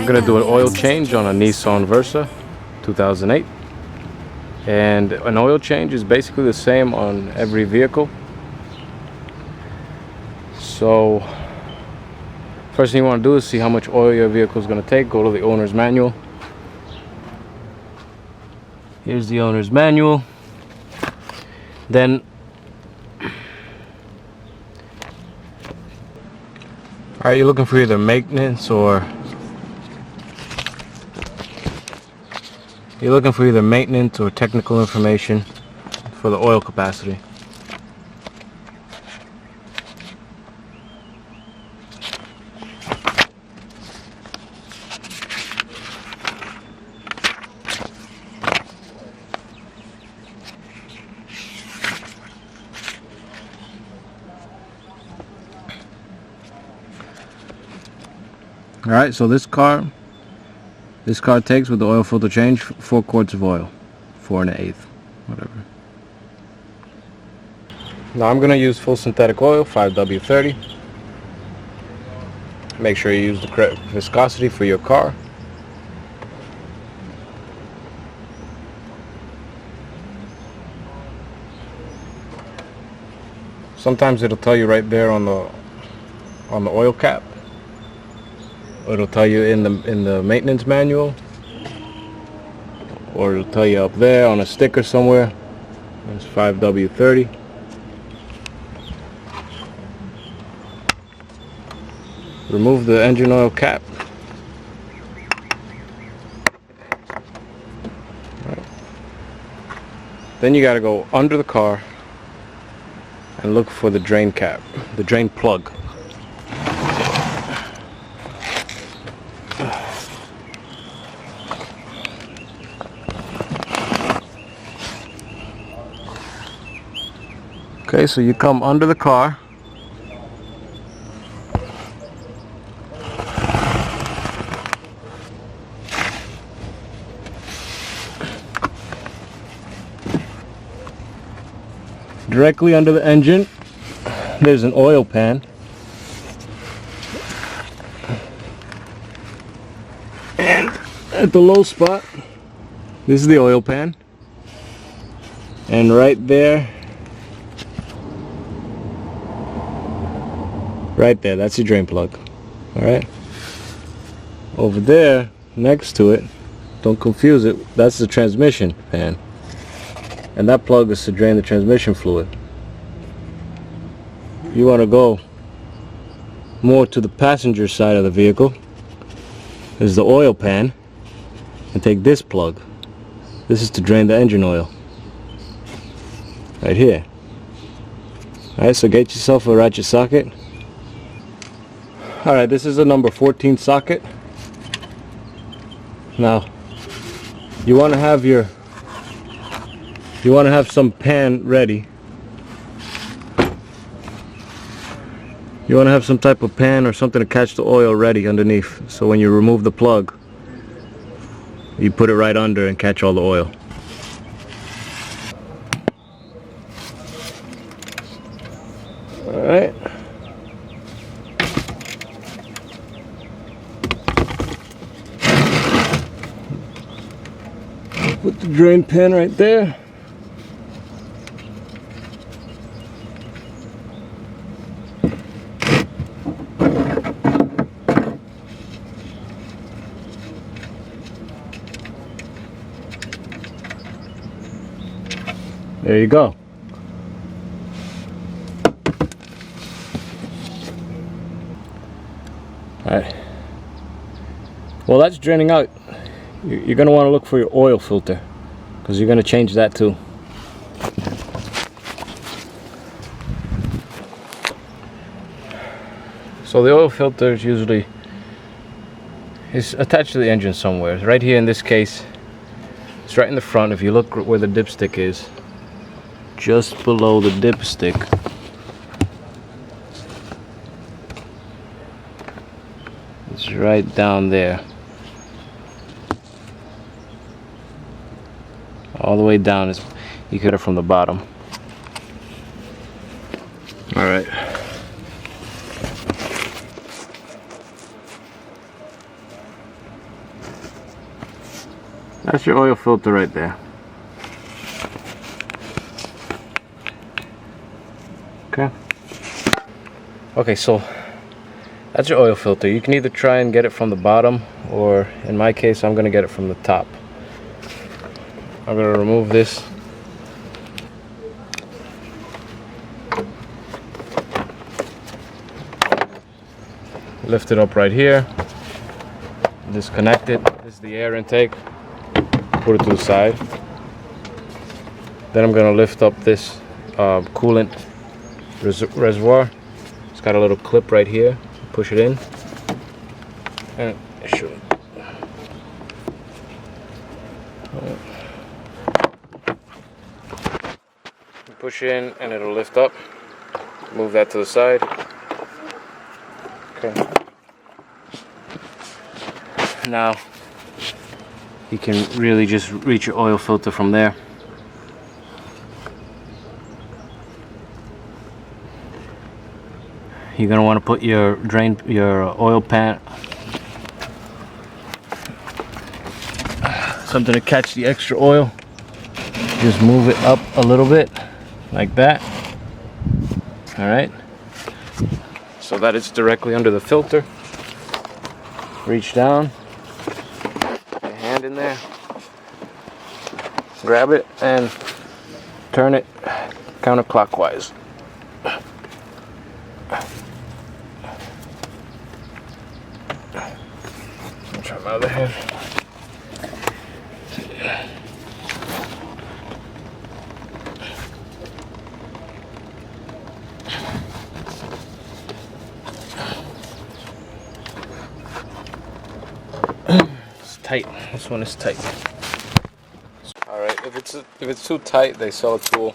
I'm gonna do an oil change on a Nissan Versa 2008, and an oil change is basically the same on every vehicle. So first thing you want to do is see how much oil your vehicle is going to take. Go to the owner's manual. Here's the owner's manual. Then alright, you're looking for either maintenance or technical information for the oil capacity. Alright, so this car takes, with the oil filter change, 4 quarts of oil, 4 1/8, whatever. Now I'm gonna use full synthetic oil, 5W30. Make sure you use the correct viscosity for your car. Sometimes it'll tell you right there on the oil cap. It'll tell you in the maintenance manual, or it'll tell you up there on a sticker somewhere. It's 5W30. Remove the engine oil cap. Right. Then you got to go under the car and look for the drain cap, the drain plug. Okay, so you come under the car, directly under the engine there's an oil pan, and at the low spot this is the oil pan, and right there, that's your drain plug. Alright, over there next to it, don't confuse it, that's the transmission pan, and that plug is to drain the transmission fluid. You want to go more to the passenger side of the vehicle. There's the oil pan, and take this plug. This is to drain the engine oil, right here. Alright, so get yourself a ratchet socket. Alright, this is a number 14 socket. Now you want to have some pan ready. You want to have some type of pan or something to catch the oil ready underneath, so when you remove the plug you put it right under and catch all the oil. Alright, put the drain pan right there. There you go. Alright. Well, that's draining out. You're going to want to look for your oil filter, because you're going to change that too. So the oil filter is usually attached to the engine somewhere. Right here in this case, it's right in the front. If you look where the dipstick is, just below the dipstick, it's right down there, all the way down. You get it from the bottom. All right. All right, That's your oil filter right there. Okay. Okay, so that's your oil filter. You can either try and get it from the bottom, or in my case, I'm gonna get it from the top. I'm gonna remove this. Lift it up right here. Disconnect it. This is the air intake. Put it to the side. Then I'm gonna lift up this coolant reservoir. It's got a little clip right here. Push it in, and it should. Push in, and it'll lift up. Move that to the side. Okay. Now you can really just reach your oil filter from there. You're gonna want to put your oil pan, something to catch the extra oil. Just move it up a little bit, like that. All right. So that it's directly under the filter. Reach down, put your hand in there, grab it, and turn it counterclockwise. I'll try my other hand. It's tight. This one is tight. All right. If it's too tight, they sell a tool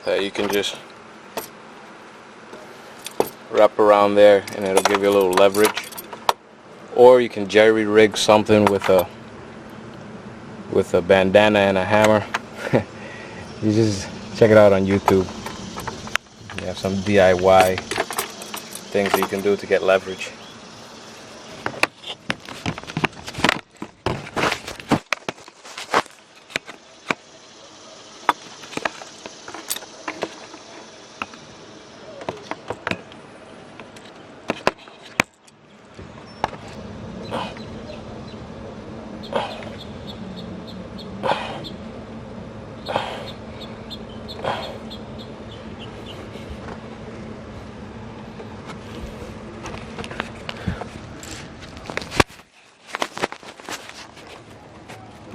that you can just wrap around there, and it'll give you a little leverage. Or you can jerry rig something with a bandana and a hammer. You just check it out on YouTube. You have some DIY things that you can do to get leverage.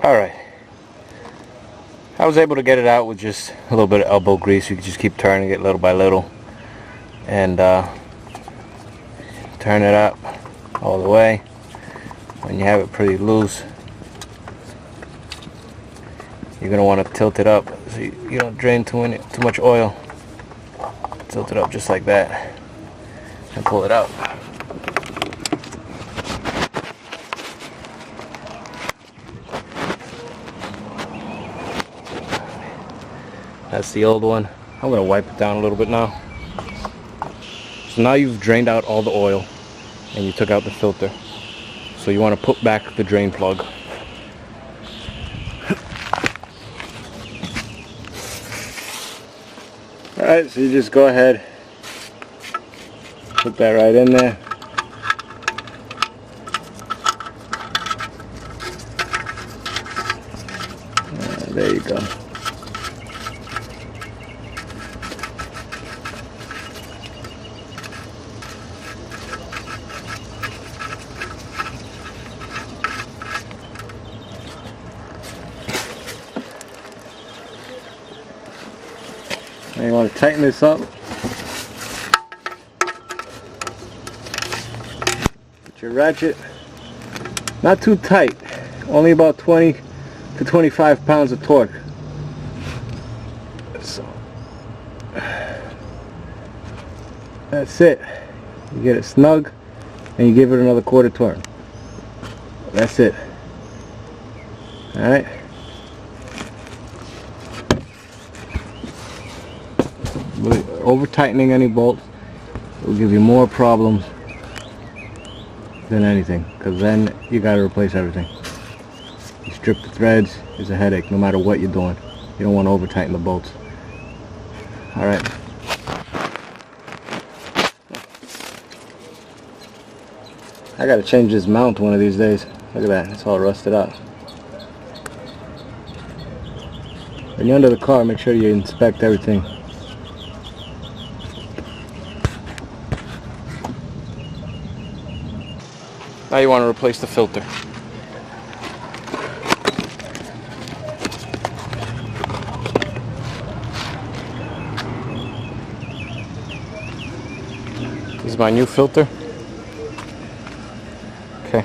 Alright, I was able to get it out with just a little bit of elbow grease. You can just keep turning it little by little, and turn it up all the way. When you have it pretty loose, you're going to want to tilt it up so you don't drain too much oil. Tilt it up just like that and pull it out. That's the old one. I'm going to wipe it down a little bit now. So now you've drained out all the oil and you took out the filter. So you want to put back the drain plug. Alright, so you just go ahead, put that right in there. There you go. Now you want to tighten this up. Put your ratchet, not too tight, only about 20 to 25 pounds of torque. So that's it. You get it snug and you give it another quarter turn. That's it. Alright. Over tightening any bolts will give you more problems than anything, because then you got to replace everything. Just strip the threads is a headache no matter what you're doing. You don't want to over tighten the bolts. Alright. I gotta change this mount one of these days. Look at that, it's all rusted out. When you're under the car, make sure you inspect everything. Now you want to replace the filter. This is my new filter. Okay.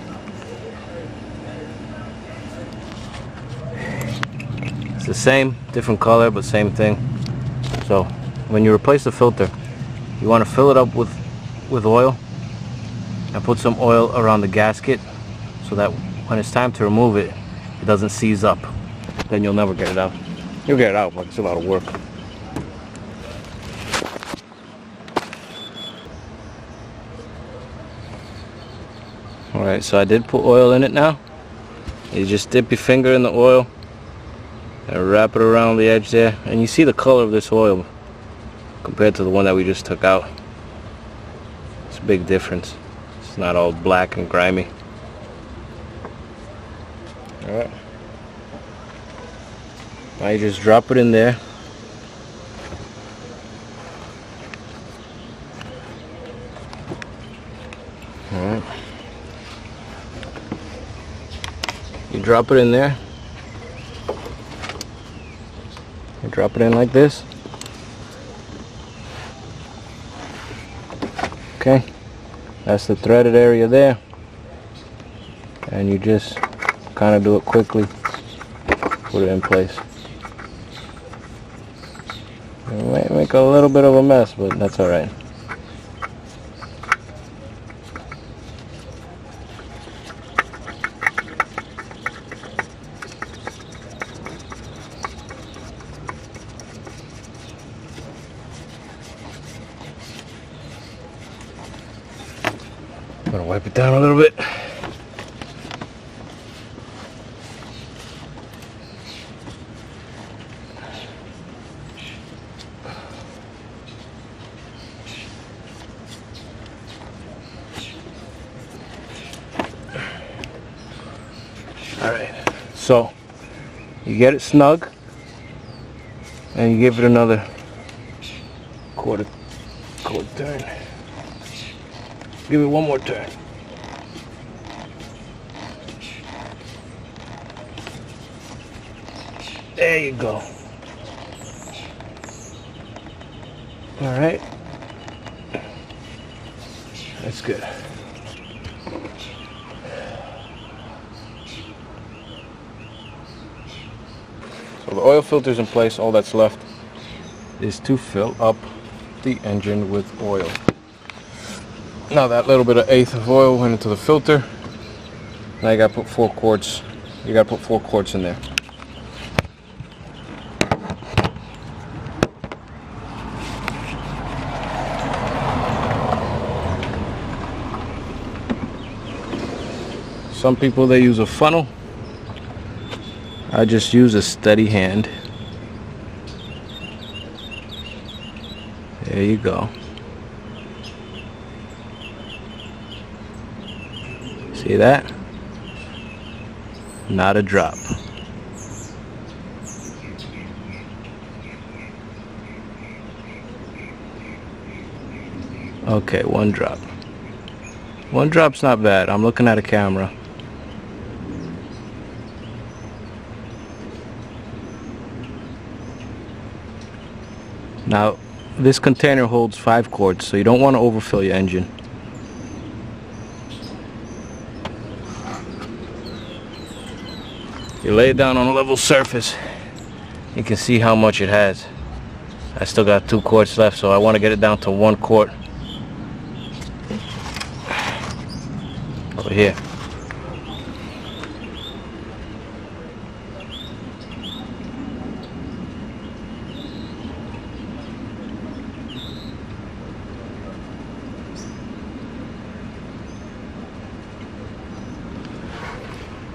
It's the same, different color, but same thing. So when you replace the filter, you want to fill it up with oil and put some oil around the gasket so that when it's time to remove it, it doesn't seize up. Then you'll never get it out. You'll get it out, but it's a lot of work. Alright, so I did put oil in it now. You just dip your finger in the oil and wrap it around the edge there, and you see the color of this oil compared to the one that we just took out. It's a big difference. It's not all black and grimy. Alright. Now you just drop it in there. Alright. You drop it in there. You drop it in like this. Okay. That's the threaded area there. And you just kind of do it quickly. Put it in place. It might make a little bit of a mess, but that's alright. I'm gonna wipe it down a little bit. Alright, so you get it snug and you give it another quarter turn. Give it one more turn. There you go. Alright. That's good. So the oil filter's in place. All that's left is to fill up the engine with oil. Now that little bit of eighth of oil went into the filter. Now you gotta put 4 quarts. You gotta put 4 quarts in there. Some people, they use a funnel. I just use a steady hand. There you go. See that? Not a drop. Okay, 1 drop. 1 drop's not bad. I'm looking at a camera. Now, this container holds 5 quarts, so you don't want to overfill your engine. You lay it down on a level surface, you can see how much it has. I still got 2 quarts left, so I want to get it down to 1 quart. Over here.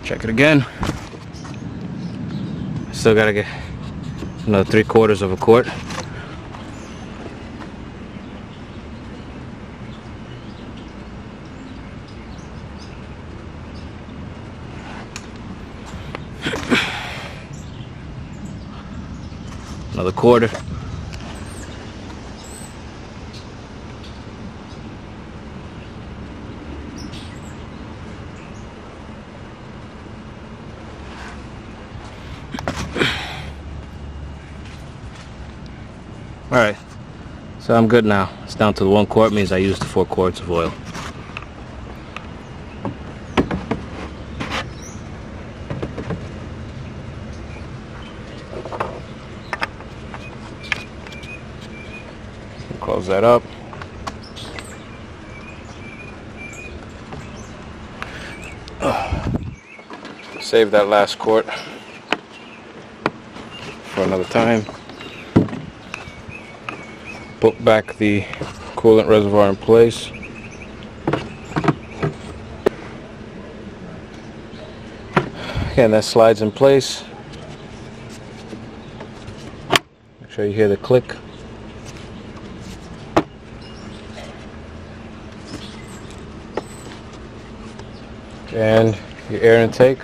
Check it again. Still gotta get another 3/4 of a quart. Another 1/4. Alright, so I'm good now. It's down to the 1 quart, means I used 4 quarts of oil. Close that up. Save that last quart for another time. Put back the coolant reservoir in place. Again, that slides in place. Make sure you hear the click. And your air intake.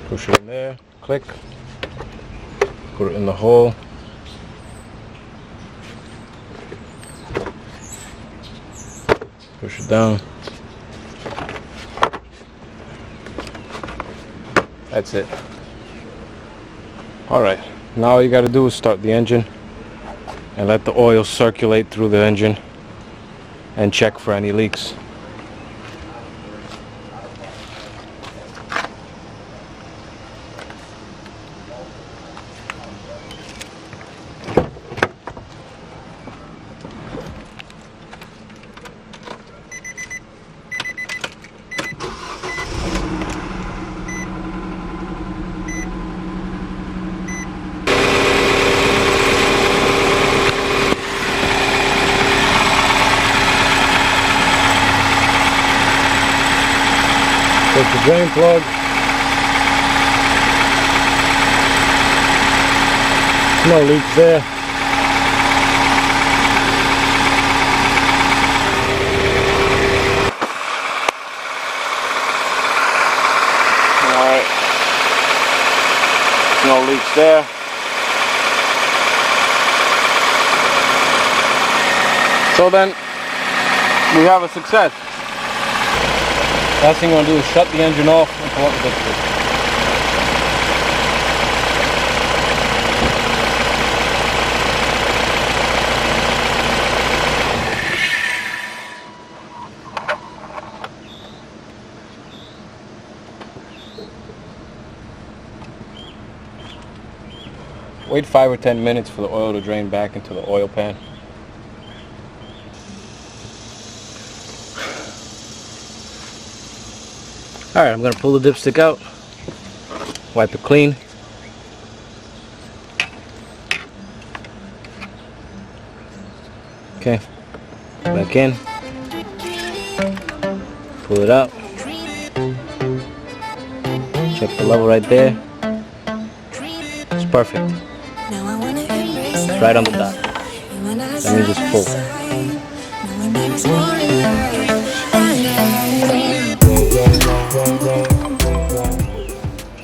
Push it in there, click, put it in the hole. Push it down. That's it. Alright, now all you gotta do is start the engine and let the oil circulate through the engine and check for any leaks. Take the drain plug, no leaks there. Alright, no leaks there. So then we have a success. Last thing you want to do is shut the engine off and pull up the dipstick. Wait 5 or 10 minutes for the oil to drain back into the oil pan. Alright, I'm going to pull the dipstick out, wipe it clean. Okay, back in, pull it out, check the level right there. It's perfect. It's right on the dot. That means it's full.